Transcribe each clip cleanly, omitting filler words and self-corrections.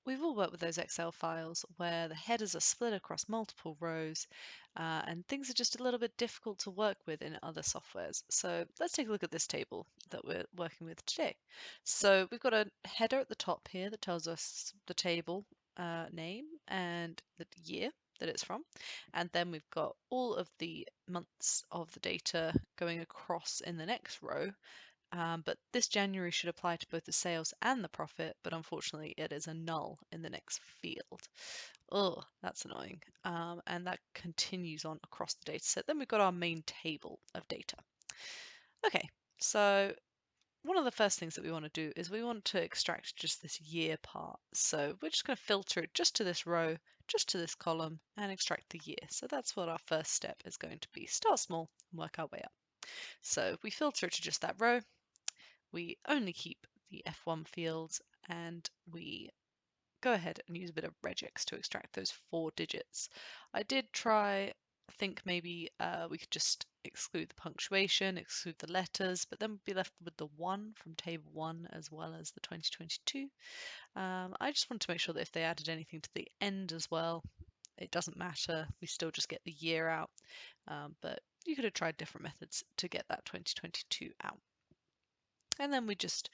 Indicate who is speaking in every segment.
Speaker 1: We've all worked with those Excel files where the headers are split across multiple rows and things are just a little bit difficult to work with in other softwares. So let's take a look at this table that we're working with today. So we've got a header at the top here that tells us the table name and the year that it's from. And then we've got all of the months of the data going across in the next row. But this January should apply to both the sales and the profit, but unfortunately it is a null in the next field. Oh, that's annoying. And that continues on across the data set. Then we've got our main table of data. Okay, so one of the first things that we want to do is we want to extract just this year part. So we're just going to filter it just to this row, just to this column, and extract the year. So that's what our first step is going to be. Start small and work our way up. So we filter it to just that row. We only keep the F1 fields and we go ahead and use a bit of regex to extract those 4 digits. I did think maybe we could just exclude the punctuation, exclude the letters, but then we'd be left with the 1 from table 1 as well as the 2022. I just wanted to make sure that if they added anything to the end as well, it doesn't matter, we still just get the year out, but you could have tried different methods to get that 2022 out. And then we just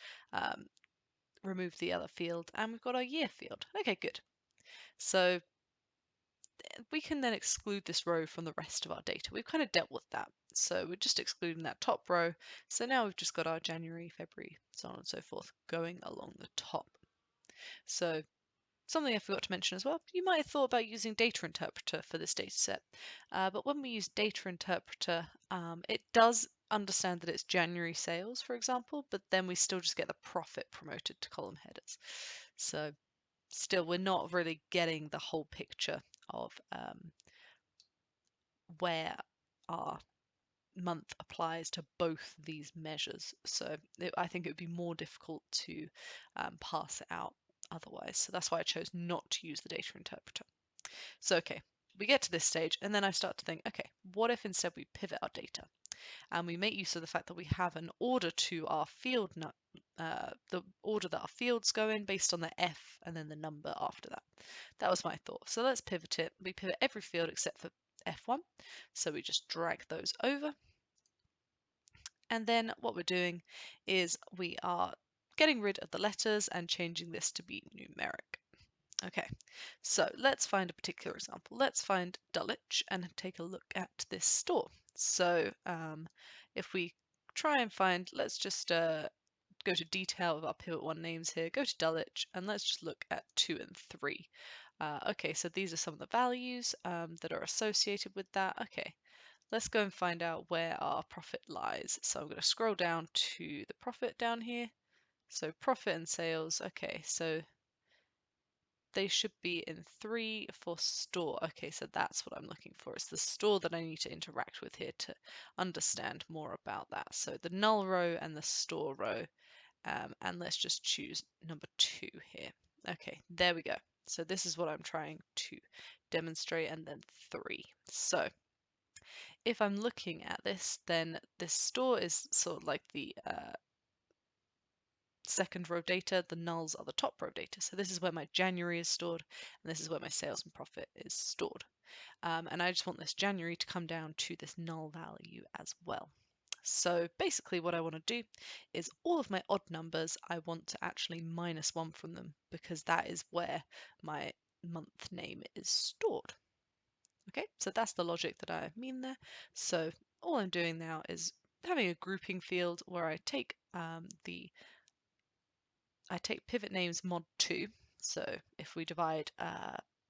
Speaker 1: remove the other field and we've got our year field. Okay, good. So we can then exclude this row from the rest of our data. We've kind of dealt with that. So we're just excluding that top row. So now we've just got our January, February, so on and so forth going along the top. So something I forgot to mention as well, you might have thought about using data interpreter for this data set, but when we use data interpreter, it does understand that it's January sales, for example, but then we still just get the profit promoted to column headers. So still, we're not really getting the whole picture of where our month applies to both these measures. So I think it would be more difficult to pass it out otherwise. So that's why I chose not to use the data interpreter. So, okay, we get to this stage and then I start to think, okay, what if instead we pivot our data and we make use of the fact that we have an order to our field, the order that our fields go in based on the F and then the number after that. That was my thought. So let's pivot it. We pivot every field except for F1. So we just drag those over. And then what we're doing is we are getting rid of the letters and changing this to be numeric. Okay, so let's find a particular example. Let's find Dulwich and take a look at this store. So if we try and find, let's just go to detail of our pivot 1 names here, go to Dulwich, and let's just look at 2 and 3. Okay, so these are some of the values that are associated with that. Okay, let's go and find out where our profit lies. So I'm going to scroll down to the profit down here. So profit and sales. Okay, so they should be in 3 for store. Okay, so that's what I'm looking for. It's the store that I need to interact with here to understand more about that. So the null row and the store row. And let's just choose number 2 here. Okay, there we go. So this is what I'm trying to demonstrate, and then 3. So if I'm looking at this, then this store is sort of like the second row data, the nulls are the top row data. So this is where my January is stored, and this is where my sales and profit is stored. And I just want this January to come down to this null value as well. So basically what I want to do is all of my odd numbers, I want to actually -1 from them because that is where my month name is stored. Okay, so that's the logic that I mean there. So all I'm doing now is having a grouping field where I take pivot names mod 2. So if we divide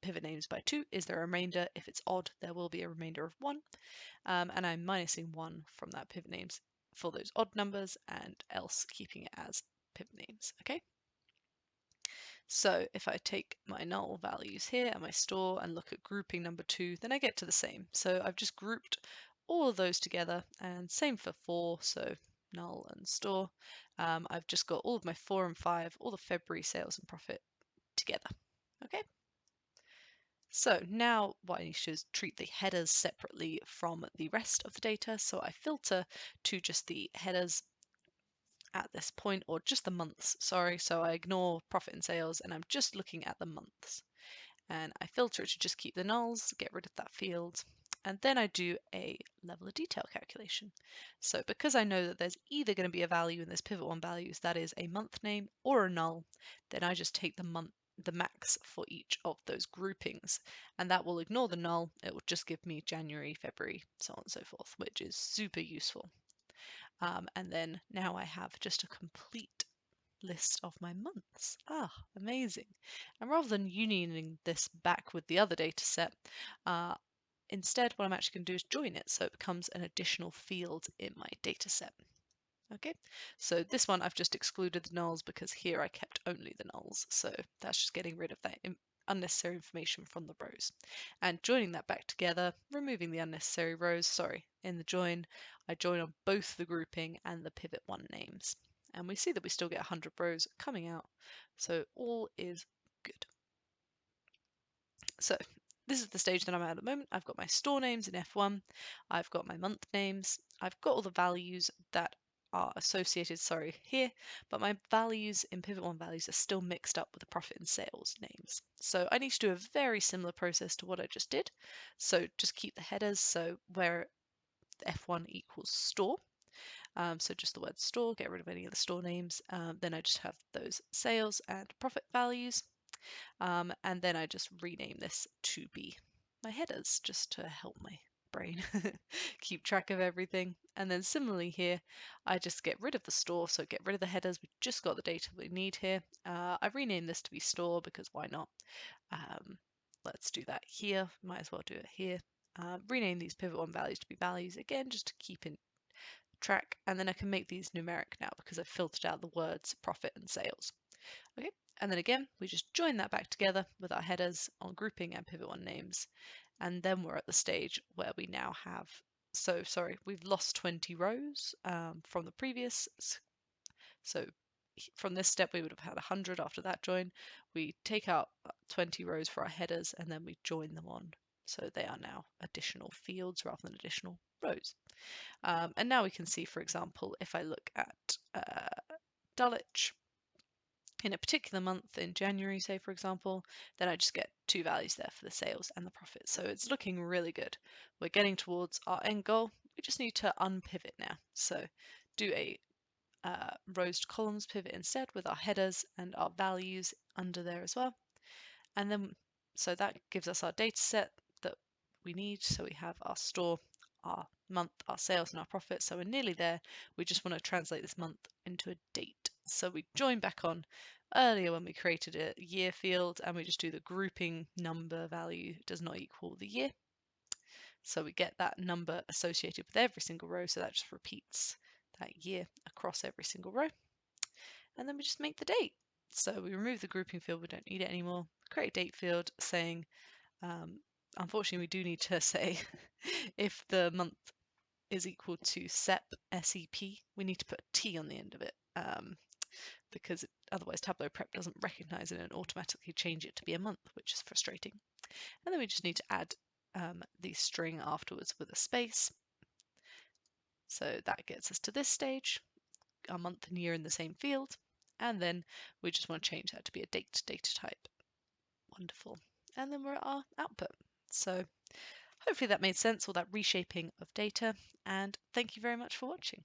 Speaker 1: pivot names by 2, is there a remainder? If it's odd, there will be a remainder of 1. And I'm minusing 1 from that pivot names for those odd numbers and else keeping it as pivot names. Okay. So if I take my null values here and my store and look at grouping number 2, then I get to the same. So I've just grouped all of those together, and same for 4, so null and store. I've just got all of my 4 and 5, all the February sales and profit together. Okay. So now what I need to do is treat the headers separately from the rest of the data. So I filter to just the headers at this point, or just the months, sorry. So I ignore profit and sales and I'm just looking at the months. And I filter it to just keep the nulls, get rid of that field, and then I do a level of detail calculation. So because I know that there's either going to be a value in this pivot one values that is a month name or a null, then I just take the max for each of those groupings, and that will ignore the null. It will just give me January, February, so on and so forth, which is super useful. And then now I have just a complete list of my months. Ah, amazing. And rather than unioning this back with the other data set, instead what I'm actually going to do is join it so it becomes an additional field in my data set. Okay, so this one I've just excluded the nulls because here I kept only the nulls, so that's just getting rid of that unnecessary information from the rows. And joining that back together, removing the unnecessary rows, sorry, in the join, I join on both the grouping and the pivot one names. And we see that we still get 100 rows coming out, so all is good. So this is the stage that I'm at the moment. I've got my store names in F1, I've got my month names, I've got all the values that are associated, sorry, here, but my values in pivot one values are still mixed up with the profit and sales names. So I need to do a very similar process to what I just did. So just keep the headers, so where F1 equals store, so just the word store, get rid of any of the store names. Then I just have those sales and profit values. And then I just rename this to be my headers just to help my brain keep track of everything. And then similarly here, I just get rid of the store, so get rid of the headers. We've just got the data we need here. I've renamed this to be store because why not? Let's do that here. Might as well do it here. Rename these pivot one values to be values again, just to keep in track. And then I can make these numeric now because I've filtered out the words profit and sales. Okay, and then again, we just join that back together with our headers on grouping and pivot one names. And then we're at the stage where we now have, so sorry, we've lost 20 rows from the previous. So from this step, we would have had 100 after that join. We take out 20 rows for our headers and then we join them on. So they are now additional fields rather than additional rows. And now we can see, for example, if I look at Dulwich, in a particular month in January, say for example, then I just get two values there for the sales and the profit. So it's looking really good. We're getting towards our end goal. We just need to unpivot now. So do a rows to columns pivot instead with our headers and our values under there as well. And then, so that gives us our data set that we need. So we have our store, our month, our sales and our profit. So we're nearly there. We just want to translate this month into a date. So we join back on earlier when we created a year field and we just do the grouping number value does not equal the year. So we get that number associated with every single row. So that just repeats that year across every single row. And then we just make the date. So we remove the grouping field, we don't need it anymore. Create a date field saying, unfortunately, we do need to say if the month is equal to SEP, we need to put a T on the end of it because otherwise Tableau Prep doesn't recognize it and automatically change it to be a month, which is frustrating. And then we just need to add the string afterwards with a space. So that gets us to this stage, our month and year in the same field. And then we just want to change that to be a date data type. Wonderful. And then we're at our output. So hopefully that made sense, all that reshaping of data. And thank you very much for watching.